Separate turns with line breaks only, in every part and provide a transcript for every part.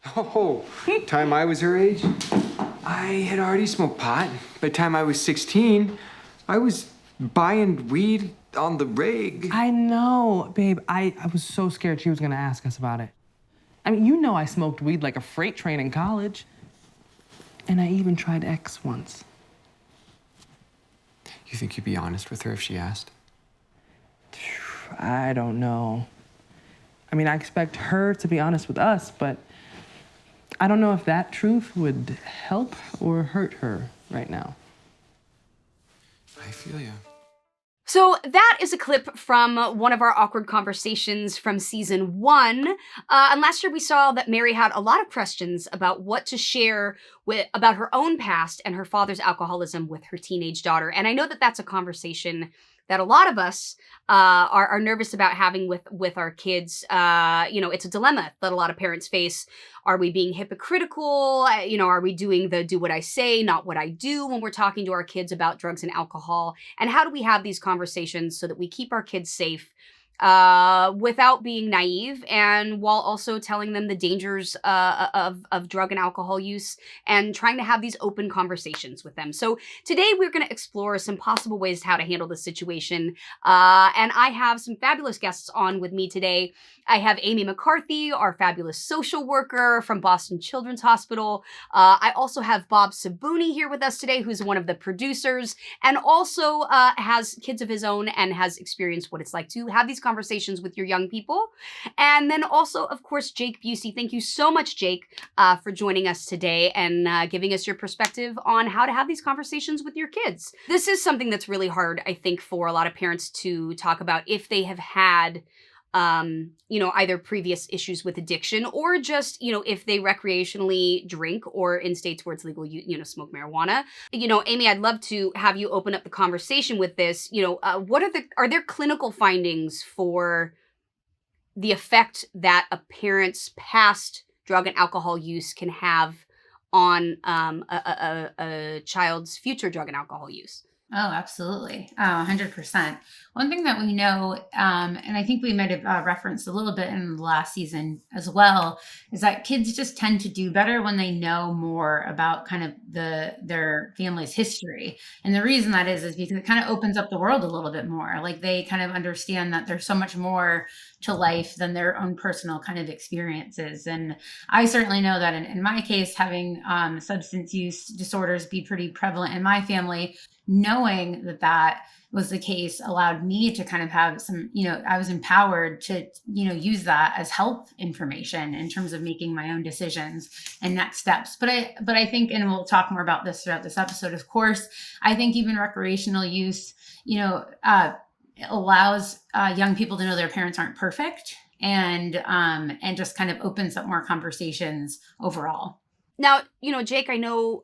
Oh, time I was her age, I had already smoked pot. By the time I was 16, I was buying weed on the rig.
I know, babe. I was so scared she was gonna ask us about it. I mean, you know I smoked weed like a freight train in college. And I even tried X once.
You think you'd be honest with her if she asked?
I don't know. I mean, I expect her to be honest with us, but I don't know if that truth would help or hurt her right now.
I feel you.
So that is a clip from one of our awkward conversations from season 1. And last year we saw that Mary had a lot of questions about what to share about her own past and her father's alcoholism with her teenage daughter. And I know that that's a conversation that a lot of us are nervous about having with our kids. It's a dilemma that a lot of parents face. Are we being hypocritical? Are we doing the do what I say, not what I do when we're talking to our kids about drugs and alcohol? And how do we have these conversations so that we keep our kids safe without being naive, and while also telling them the dangers of drug and alcohol use, and trying to have these open conversations with them. So today we're going to explore some possible ways how to handle this situation. And I have some fabulous guests on with me today. I have Amy McCarthy, our fabulous social worker from Boston Children's Hospital. I also have Bob Sabouni here with us today, who's one of the producers and also has kids of his own and has experienced what it's like to have these conversations with your young people. And then also, of course, Jake Busey. Thank you so much, Jake, for joining us today and giving us your perspective on how to have these conversations with your kids. This is something that's really hard, I think, for a lot of parents to talk about if they have had either previous issues with addiction or just, if they recreationally drink or in states where it's legal, smoke marijuana. Amy, I'd love to have you open up the conversation with this. Are there clinical findings for the effect that a parent's past drug and alcohol use can have on a child's future drug and alcohol use?
Oh, absolutely. 100%. One thing that we know, and I think we might have referenced a little bit in the last season as well, is that kids just tend to do better when they know more about kind of their family's history. And the reason that is because it kind of opens up the world a little bit more. Like they kind of understand that there's so much more to life than their own personal kind of experiences. And I certainly know that in my case, having substance use disorders be pretty prevalent in my family, knowing that was the case allowed me to kind of have some, I was empowered to, use that as help information in terms of making my own decisions and next steps. But I think, and we'll talk more about this throughout this episode, of course, I think even recreational use, allows young people to know their parents aren't perfect and just kind of opens up more conversations overall.
Now, Jake, I know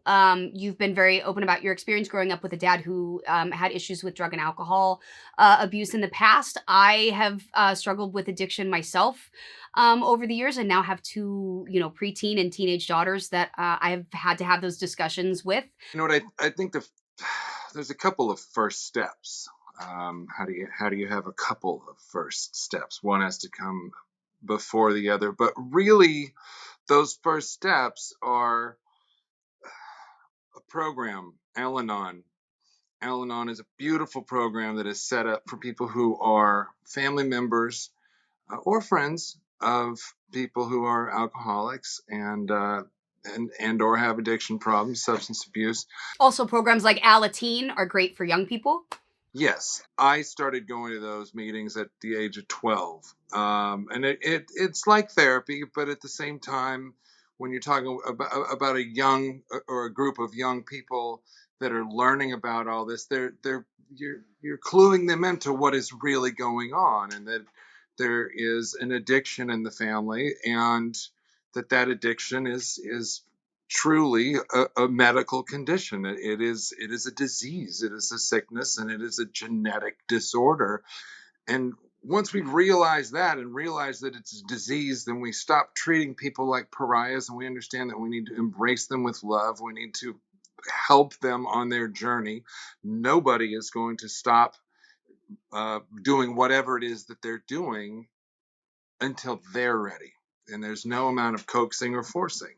you've been very open about your experience growing up with a dad who had issues with drug and alcohol abuse in the past. I have struggled with addiction myself over the years and now have two, preteen and teenage daughters that I have had to have those discussions with.
You know what, I think there's a couple of first steps. How do you have a couple of first steps? One has to come before the other, but really those first steps are a program, Al-Anon. Al-Anon is a beautiful program that is set up for people who are family members or friends of people who are alcoholics and or have addiction problems, substance abuse.
Also, programs like Alateen are great for young people.
Yes, I started going to those meetings at the age of 12. And it's like therapy, but at the same time, when you're talking about a young or a group of young people that are learning about all this, you're cluing them into what is really going on, and that there is an addiction in the family, and that addiction is truly a medical condition. It is a disease, it is a sickness, and it is a genetic disorder. And once we realize that and realize that it's a disease, then we stop treating people like pariahs, and we understand that we need to embrace them with love. We need to help them on their journey. Nobody is going to stop doing whatever it is that they're doing until they're ready. and there's no amount of coaxing or forcing.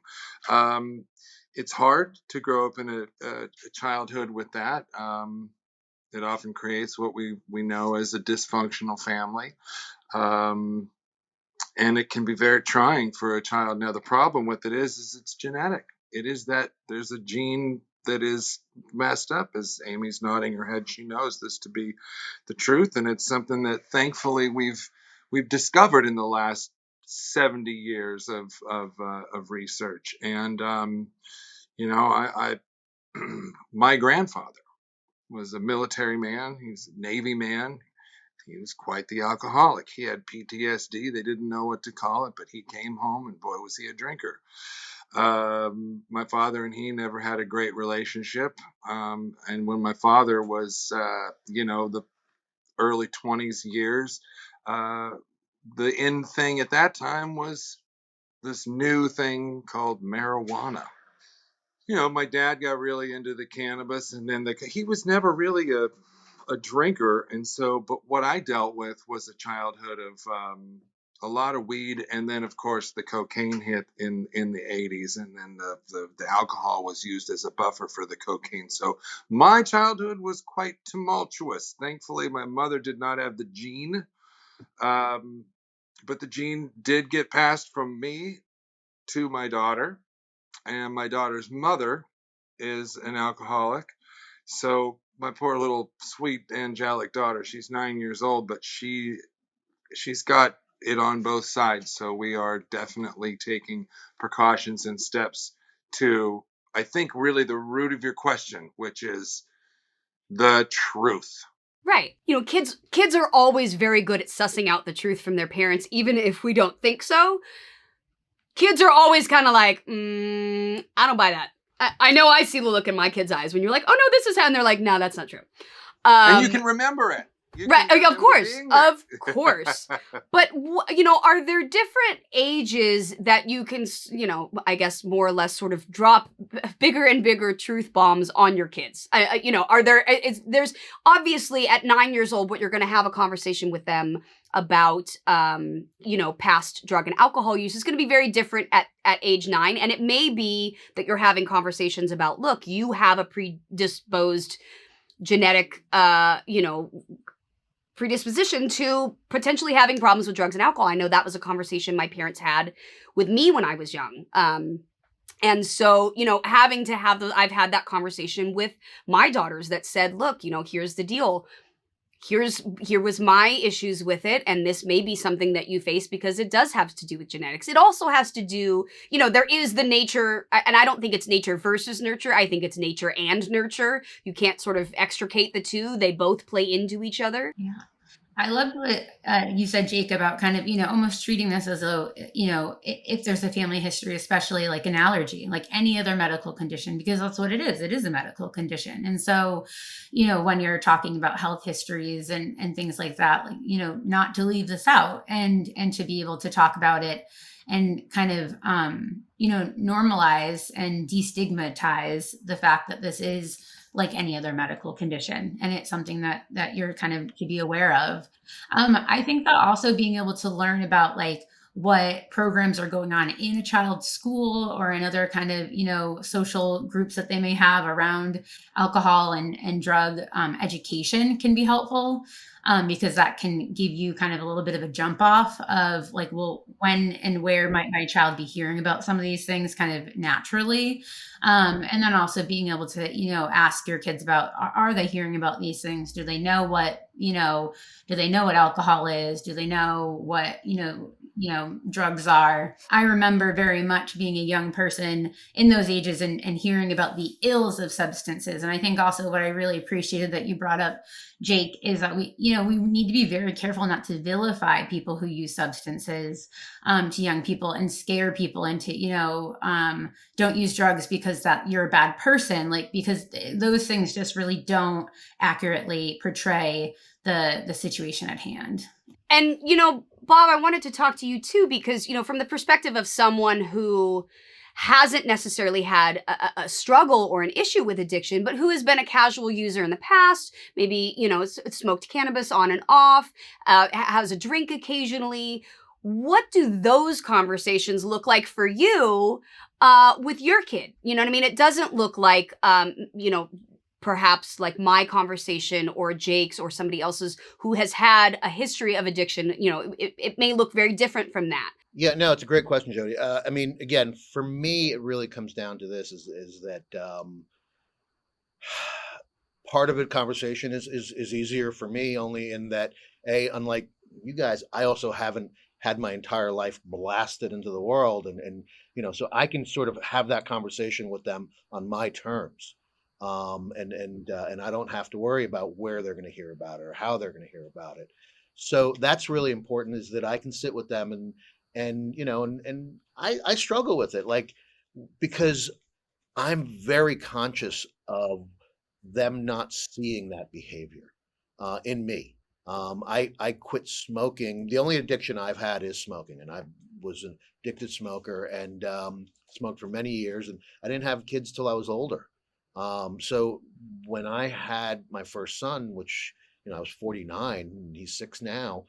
It's hard to grow up in a childhood with that. It often creates what we know as a dysfunctional family. And it can be very trying for a child. Now, the problem with it is it's genetic. It is that there's a gene that is messed up. As Amy's nodding her head, she knows this to be the truth, and it's something that thankfully we've discovered in the last 70 years of research. And I my grandfather was a military man. He's a Navy man. He was quite the alcoholic. He had PTSD. They didn't know what to call it, but he came home, and boy, was he a drinker. My father and he never had a great relationship. And when my father was, the early 20s years, the in thing at that time was this new thing called marijuana. My dad got really into the cannabis, and then he was never really a drinker. And so, but what I dealt with was a childhood of a lot of weed, and then of course the cocaine hit in the 80s, and then the alcohol was used as a buffer for the cocaine. So my childhood was quite tumultuous. Thankfully, my mother did not have the gene, but the gene did get passed from me to my daughter, and my daughter's mother is an alcoholic. So my poor little sweet angelic daughter, she's 9 years old, but she's got it on both sides. So we are definitely taking precautions and steps to, I think, really the root of your question, which is the truth.
Right. Kids are always very good at sussing out the truth from their parents, even if we don't think so. Kids are always kind of like, I don't buy that. I know I see the look in my kids' eyes when you're like, oh no, this is how, and they're like, no, that's not true.
And you can remember it.
Right, of course. But, are there different ages that you can, I guess more or less sort of drop bigger and bigger truth bombs on your kids? Are there, there's obviously at 9 years old, what you're going to have a conversation with them about, past drug and alcohol use is going to be very different at age 9. And it may be that you're having conversations about, look, you have a predisposed genetic, predisposition to potentially having problems with drugs and alcohol. I know that was a conversation my parents had with me when I was young. And so, I've had that conversation with my daughters that said, look, here's the deal. Here was my issues with it, and this may be something that you face because it does have to do with genetics. It also has to do, there is the nature, and I don't think it's nature versus nurture. I think it's nature and nurture. You can't sort of extricate the two. They both play into each other.
Yeah. I loved what you said, Jake, about kind of, almost treating this as though, if there's a family history, especially like an allergy, like any other medical condition, because that's what it is. It is a medical condition. And so, when you're talking about health histories and things like that, like, not to leave this out and to be able to talk about it and kind of, normalize and destigmatize the fact that this is like any other medical condition. And it's something that you're kind of to be aware of. I think that also being able to learn about like what programs are going on in a child's school or in other kind of, social groups that they may have around alcohol and drug education can be helpful. Because that can give you kind of a little bit of a jump off of like, well, when and where might my child be hearing about some of these things kind of naturally. And then also being able to, ask your kids about, are they hearing about these things? Do they know what, do they know what alcohol is? Do they know what, drugs are? I remember very much being a young person in those ages and hearing about the ills of substances. And I think also what I really appreciated that you brought up, Jake, is that we need to be very careful not to vilify people who use substances to young people and scare people into, don't use drugs because that you're a bad person, like, because those things just really don't accurately portray the situation at hand.
And, Bob, I wanted to talk to you too, because, from the perspective of someone who hasn't necessarily had a struggle or an issue with addiction, but who has been a casual user in the past, maybe, smoked cannabis on and off, has a drink occasionally. What do those conversations look like for you with your kid? You know what I mean? It doesn't look like, perhaps like my conversation or Jake's or somebody else's who has had a history of addiction. It may look very different from that.
Yeah, no, it's a great question, Jody. I mean, again, for me, it really comes down to this: is that part of it conversation is easier for me, only in that unlike you guys, I also haven't had my entire life blasted into the world, and so I can sort of have that conversation with them on my terms, and I don't have to worry about where they're going to hear about it or how they're going to hear about it. So that's really important, is that I can sit with them and I struggle with it, like, because I'm very conscious of them not seeing that behavior in me. I quit smoking. The only addiction I've had is smoking, and I was an addicted smoker and smoked for many years. And I didn't have kids till I was older. So when I had my first son, which I was 49, and he's 6 now,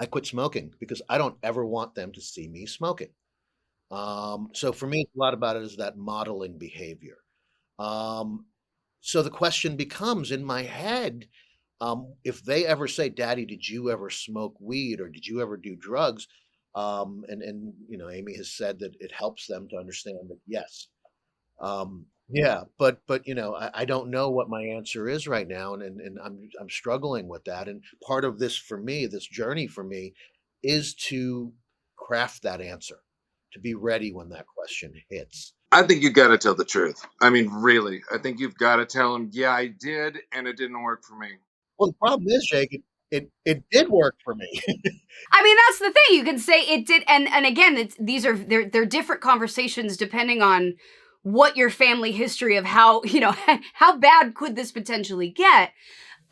I quit smoking because I don't ever want them to see me smoking. So for me, a lot about it is that modeling behavior. Um, so the question becomes in my head, if they ever say, "Daddy, did you ever smoke weed or did you ever do drugs?" And Amy has said that it helps them to understand that yes. Yeah, but I don't know what my answer is right now, and I'm struggling with that. And part of this for me, this journey for me, is to craft that answer, to be ready when that question hits.
I think you got to tell the truth. I mean, really, I think you've got to tell them, yeah, I did, and it didn't work for me.
Well, the problem is, Jake, it did work for me.
I mean, that's the thing. You can say it did, and again, they're different conversations depending on what your family history of how how bad could this potentially get.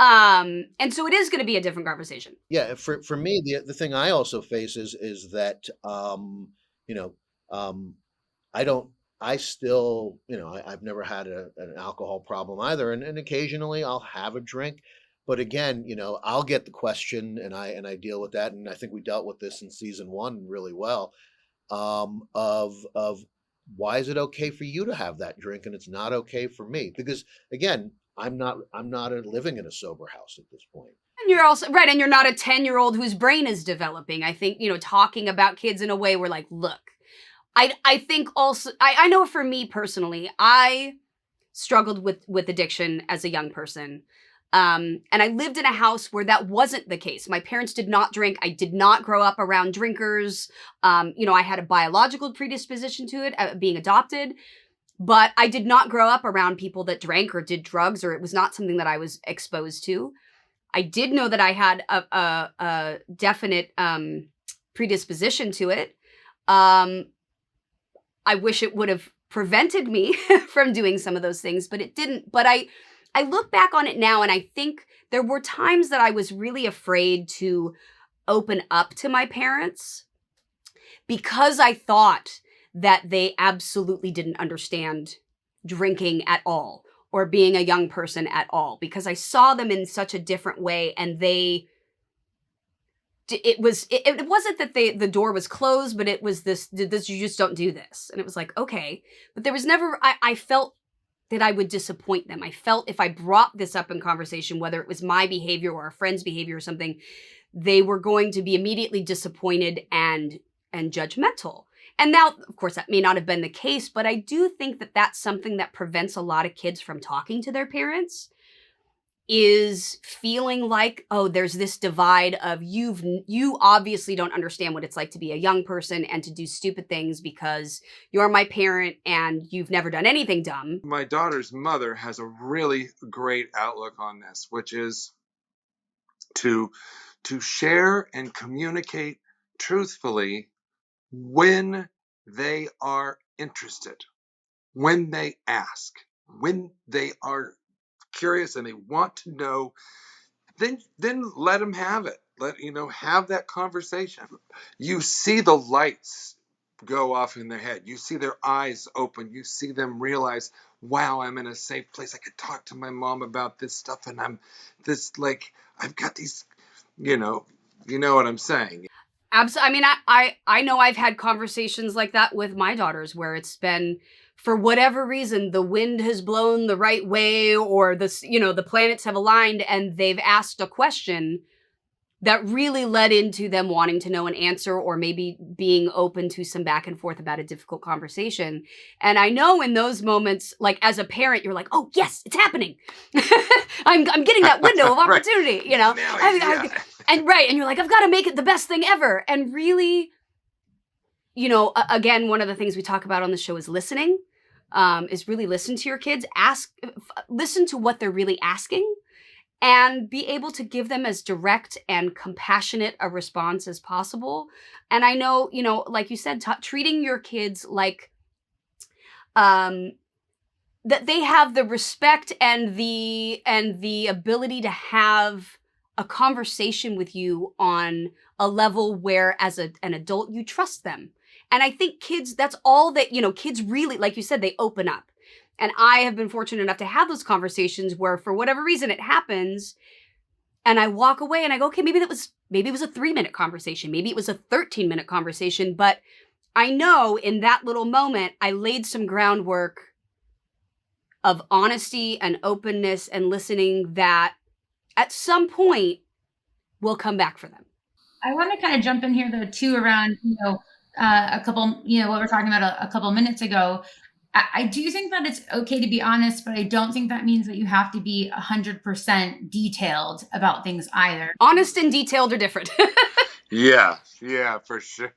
And so it is going to be a different conversation.
Yeah, for me, the thing I also face is that you know I don't I still I've never had an alcohol problem either, and occasionally I'll have a drink, but again, I'll get the question, and I deal with that, and I think we dealt with this in season 1 really well, of why is it okay for you to have that drink and it's not okay for me? Because again, I'm not living in a sober house at this point.
And you're also right, and you're not a 10-year-old whose brain is developing. I think, talking about kids in a way where like, look, I think also I know for me personally, I struggled with addiction as a young person. And I lived in a house where that wasn't the case. My parents did not drink. I did not grow up around drinkers. I had a biological predisposition to it, being adopted, but I did not grow up around people that drank or did drugs, or it was not something that I was exposed to. I did know that I had a definite predisposition to it. I wish it would have prevented me from doing some of those things, but it didn't. But I look back on it now, and I think there were times that I was really afraid to open up to my parents because I thought that they absolutely didn't understand drinking at all or being a young person at all, because I saw them in such a different way, and it wasn't that the door was closed, but it was this you just don't do this. And it was like, okay, but there was never, I felt that I would disappoint them. I felt if I brought this up in conversation, whether it was my behavior or a friend's behavior or something, they were going to be immediately disappointed and judgmental. And now, of course, that may not have been the case, but I do think that that's something that prevents a lot of kids from talking to their parents, is feeling like, oh, there's this divide of you obviously don't understand what it's like to be a young person and to do stupid things because you're my parent and you've never done anything dumb.
My daughter's mother has a really great outlook on this, which is to share and communicate truthfully when they are interested, when they ask, when they are curious and they want to know, then let them have it. Have that conversation. You see the lights go off in their head. You see their eyes open. You see them realize, wow, I'm in a safe place. I could talk to my mom about this stuff, and I've got these, You know what I'm saying?
Absolutely. I mean, I know I've had conversations like that with my daughters where it's been, for whatever reason, the wind has blown the right way, or the planets have aligned, and they've asked a question that really led into them wanting to know an answer, or maybe being open to some back and forth about a difficult conversation. And I know in those moments, like as a parent, you're like, oh yes, it's happening. I'm getting that window of
Right.
opportunity, you know?
Now,
I- and you're like, I've got to make it the best thing ever. And really, again, one of the things we talk about on the show is listening, is really listen to your kids, listen to what they're really asking, and be able to give them as direct and compassionate a response as possible. And I know, like you said, treating your kids like that they have the respect and the ability to have a conversation with you on a level where, as an adult, you trust them. And I think kids, that's all that, kids really, like you said, they open up. And I have been fortunate enough to have those conversations where, for whatever reason, it happens, and I walk away and I go, okay, maybe it was a 3-minute conversation, maybe it was a 13-minute conversation, but I know in that little moment I laid some groundwork of honesty and openness and listening that at some point will come back for them.
I want to kind of jump in here though too around a couple what we were talking about a couple minutes ago. I do think that it's okay to be honest, but I don't think that means that you have to be 100% detailed about things either.
Honest and detailed are different.
Yeah, for sure.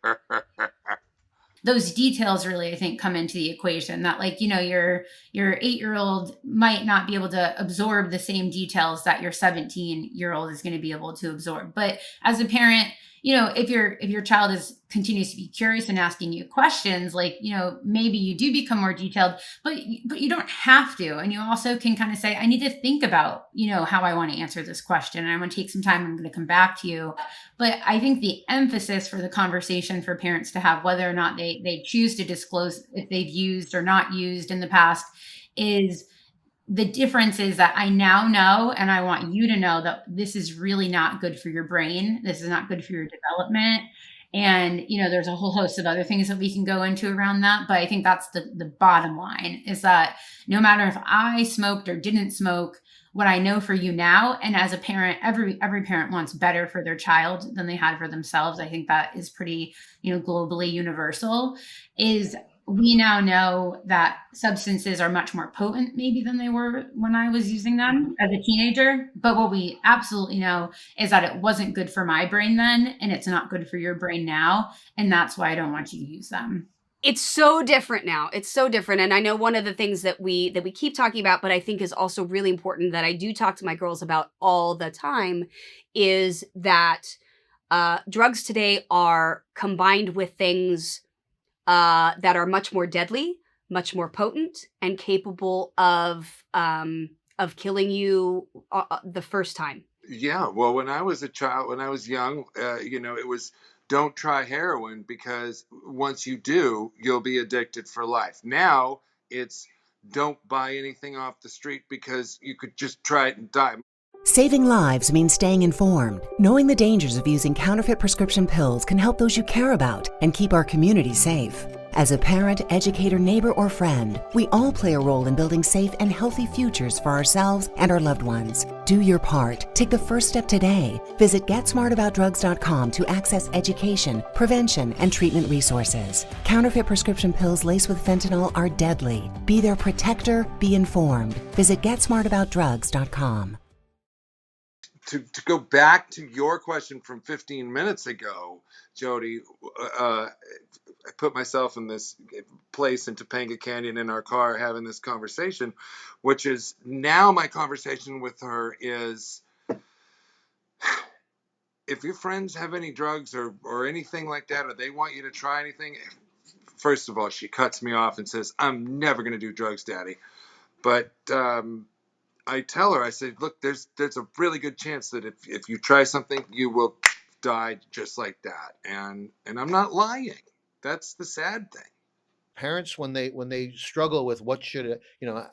Those details really, I think, come into the equation. That, like, your 8-year-old might not be able to absorb the same details that your 17-year-old is going to be able to absorb. But as a parent, if your child continues to be curious and asking you questions, like, maybe you do become more detailed, but you don't have to. And you also can kind of say, I need to think about, how I want to answer this question. And I'm going to take some time. I'm going to come back to you. But I think the emphasis for the conversation for parents to have, whether or not they choose to disclose if they've used or not used in the past, is the difference is that I now know, and I want you to know, that this is really not good for your brain. This is not good for your development. And, there's a whole host of other things that we can go into around that. But I think that's the bottom line, is that no matter if I smoked or didn't smoke, what I know for you now, and as a parent, every parent wants better for their child than they had for themselves. I think that is pretty, globally universal, is we now know that substances are much more potent maybe than they were when I was using them as a teenager. But what we absolutely know is that it wasn't good for my brain then, and it's not good for your brain now. And that's why I don't want you to use them.
It's so different now. It's so different. And I know one of the things that we keep talking about, but I think is also really important, that I do talk to my girls about all the time, is that drugs today are combined with things that are much more deadly, much more potent, and capable of killing you the first time.
Yeah, well, when I was a child, when I was young, it was, don't try heroin, because once you do, you'll be addicted for life. Now it's, don't buy anything off the street because you could just try it and die.
Saving lives means staying informed. Knowing the dangers of using counterfeit prescription pills can help those you care about and keep our community safe. As a parent, educator, neighbor, or friend, we all play a role in building safe and healthy futures for ourselves and our loved ones. Do your part. Take the first step today. Visit GetSmartAboutDrugs.com to access education, prevention, and treatment resources. Counterfeit prescription pills laced with fentanyl are deadly. Be their protector. Be informed. Visit GetSmartAboutDrugs.com.
To go back to your question from 15 minutes ago, Jodie, I put myself in this place in Topanga Canyon in our car having this conversation, which is now my conversation with her is, if your friends have any drugs or anything like that, or they want you to try anything, first of all, she cuts me off and says, I'm never going to do drugs, Daddy. But I tell her, I say, look, there's a really good chance that if you try something, you will die just like that. And I'm not lying. That's the sad thing.
Parents, when they struggle with what should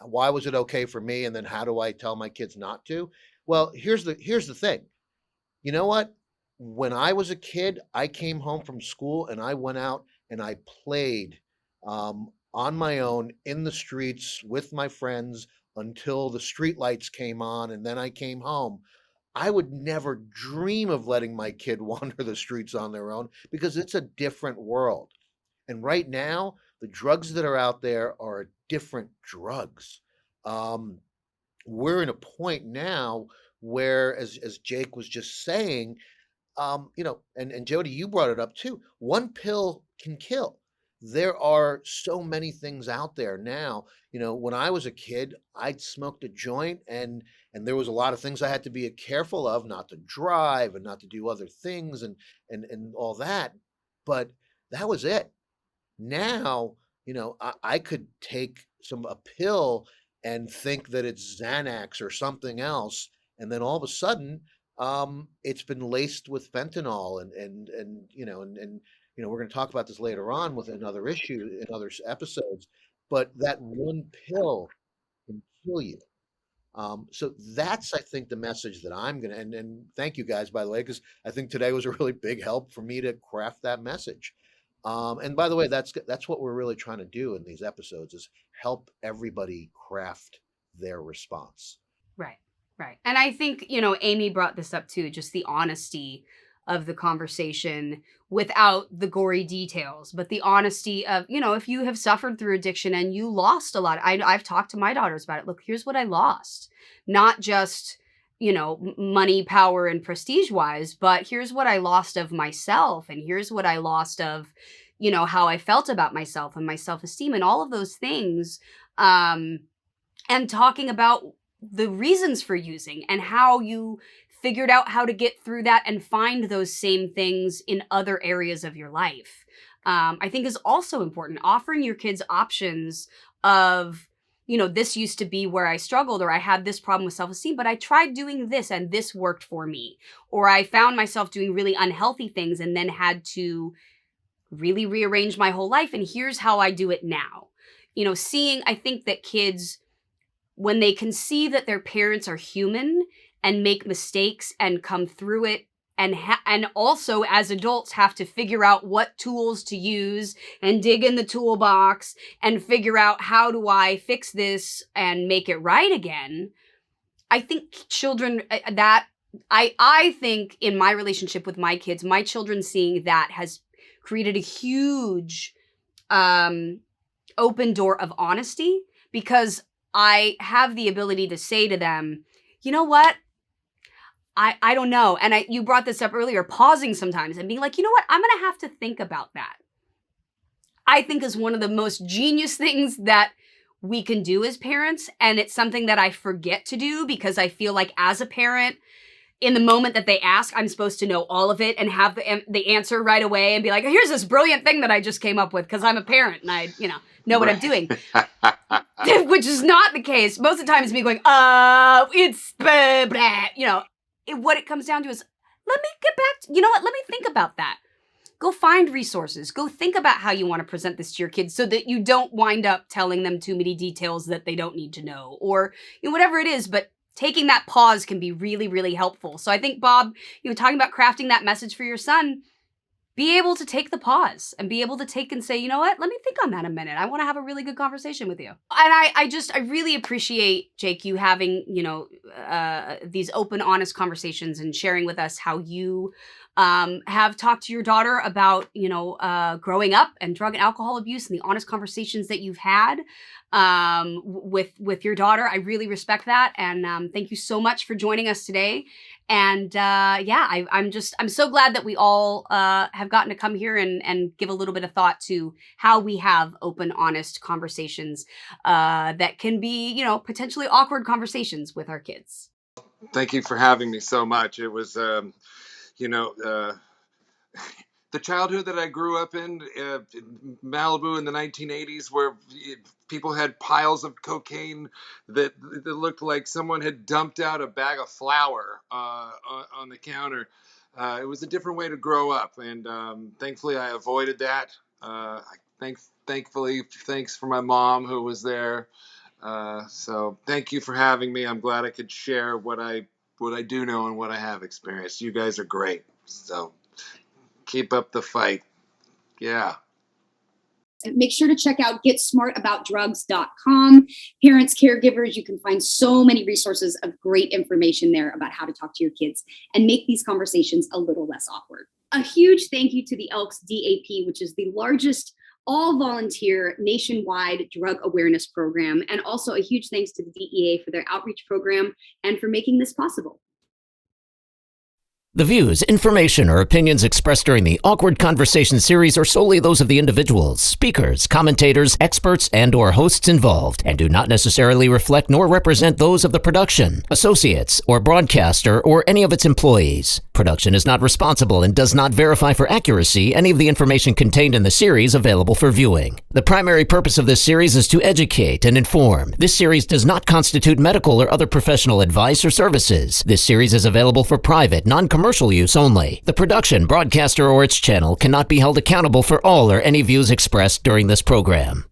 why was it okay for me, and then how do I tell my kids not to? Well, here's the thing. You know what? when I was a kid, I came home from school and I went out and I played on my own in the streets with my friends until the street lights came on, and then I came home. I would never dream of letting my kid wander the streets on their own because it's a different world. And right now, the drugs that are out there are different drugs. Um, we're in a point now where, as Jake was just saying, and Jody, you brought it up too. One pill can kill. There are so many things out there now. When I was a kid, I'd smoked a joint, and there was a lot of things I had to be careful of, not to drive and not to do other things, and all that. But that was it. Now, I could take a pill and think that it's Xanax or something else, and then all of a sudden, it's been laced with fentanyl, and we're going to talk about this later on with another issue in other episodes. But that one pill can kill you. So that's, I think, the message that I'm going to, and thank you guys, by the way, because I think today was a really big help for me to craft that message. And by the way, that's what we're really trying to do in these episodes is help everybody craft their response.
Right, right. And I think, Amy brought this up too, just the honesty of the conversation without the gory details, but the honesty of, if you have suffered through addiction and you lost a lot. I've talked to my daughters about it. Look, here's what I lost. Not just, money, power, and prestige wise, but here's what I lost of myself. And here's what I lost of, how I felt about myself and my self-esteem and all of those things. And talking about the reasons for using and how you figured out how to get through that and find those same things in other areas of your life, I think is also important. Offering your kids options of, this used to be where I struggled, or I had this problem with self-esteem, but I tried doing this and this worked for me. Or I found myself doing really unhealthy things and then had to really rearrange my whole life. And here's how I do it now. I think that kids, when they can see that their parents are human and make mistakes and come through it, and also as adults have to figure out what tools to use and dig in the toolbox and figure out how do I fix this and make it right again. I think children I think in my relationship with my kids, my children seeing that has created a huge open door of honesty, because I have the ability to say to them, you know what? I don't know. And you brought this up earlier, pausing sometimes and being like, you know what? I'm going to have to think about that. I think is one of the most genius things that we can do as parents. And it's something that I forget to do because I feel like as a parent, in the moment that they ask, I'm supposed to know all of it and have the answer right away and be like, here's this brilliant thing that I just came up with because I'm a parent and I, know what I'm doing. Which is not the case. Most of the time it's me going, it's blah, blah. What it comes down to is, let me get back to, let me think about that. Go find resources. Go think about how you want to present this to your kids so that you don't wind up telling them too many details that they don't need to know, or whatever it is. But taking that pause can be really, really helpful. So I think, Bob, talking about crafting that message for your son, be able to take the pause and be able to take and say, you know what, let me think on that a minute. I want to have a really good conversation with you. And I really appreciate, Jake, you having, these open, honest conversations and sharing with us how you have talked to your daughter about, growing up and drug and alcohol abuse and the honest conversations that you've had with your daughter. I really respect that. And thank you so much for joining us today. And I'm so glad that we all have gotten to come here and give a little bit of thought to how we have open, honest conversations that can be, potentially awkward conversations with our kids.
Thank you for having me so much. It was, the childhood that I grew up in Malibu in the 1980s, where people had piles of cocaine that looked like someone had dumped out a bag of flour on the counter. It was a different way to grow up, and thankfully I avoided that. Thankfully, thanks for my mom who was there. So thank you for having me. I'm glad I could share what I do know and what I have experienced. You guys are great. So keep up the fight. Yeah.
Make sure to check out getsmartaboutdrugs.com. Parents, caregivers, you can find so many resources of great information there about how to talk to your kids and make these conversations a little less awkward. A huge thank you to the Elks DAP, which is the largest all-volunteer nationwide drug awareness program, and also a huge thanks to the DEA for their outreach program and for making this possible.
The views, information, or opinions expressed during the Awkward Conversation series are solely those of the individuals, speakers, commentators, experts, and/or hosts involved, and do not necessarily reflect nor represent those of the production, associates, or broadcaster, or any of its employees. Production is not responsible and does not verify for accuracy any of the information contained in the series available for viewing. The primary purpose of this series is to educate and inform. This series does not constitute medical or other professional advice or services. This series is available for private, non-commercial use only. The production, broadcaster, or its channel cannot be held accountable for all or any views expressed during this program.